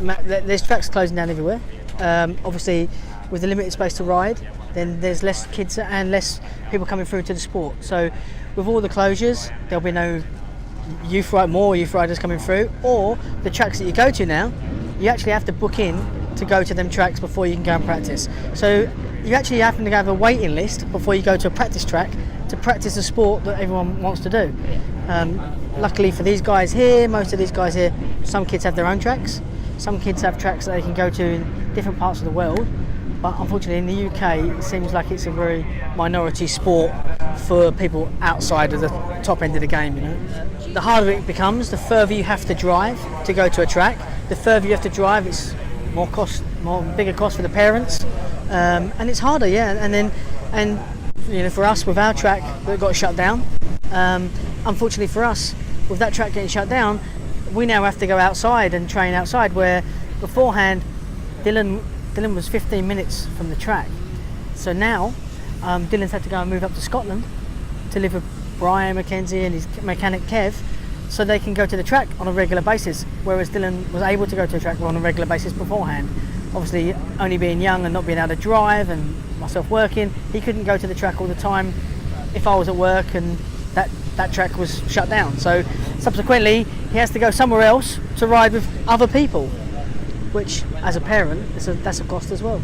there's tracks closing down everywhere. Obviously, with the limited space to ride, then there's less kids and less people coming through to the sport. So with all the closures, there'll be no more youth riders coming through, or the tracks that you go to now, you actually have to book in to go to them tracks before you can go and practice. So you actually have to have a waiting list before you go to a practice track to practice the sport that everyone wants to do. Luckily for these guys here, most of these guys here, some kids have their own tracks. Some kids have tracks that they can go to in different parts of the world. But unfortunately in the UK, it seems like it's a very minority sport for people outside of the top end of the game. The harder it becomes, the further you have to drive to go to a track. The further you have to drive, it's bigger cost for the parents, and it's harder, And for us, with our track that got shut down, unfortunately for us, with that track getting shut down, we now have to go outside and train outside. Where beforehand, Dylan was 15 minutes from the track, so now Dylan's had to go and move up to Scotland to live with Brian McKenzie and his mechanic Kev, so they can go to the track on a regular basis, whereas Dylan was able to go to a track on a regular basis beforehand. Obviously, only being young and not being able to drive, and myself working, he couldn't go to the track all the time if I was at work and that track was shut down. So subsequently, he has to go somewhere else to ride with other people, which as a parent, that's a cost as well.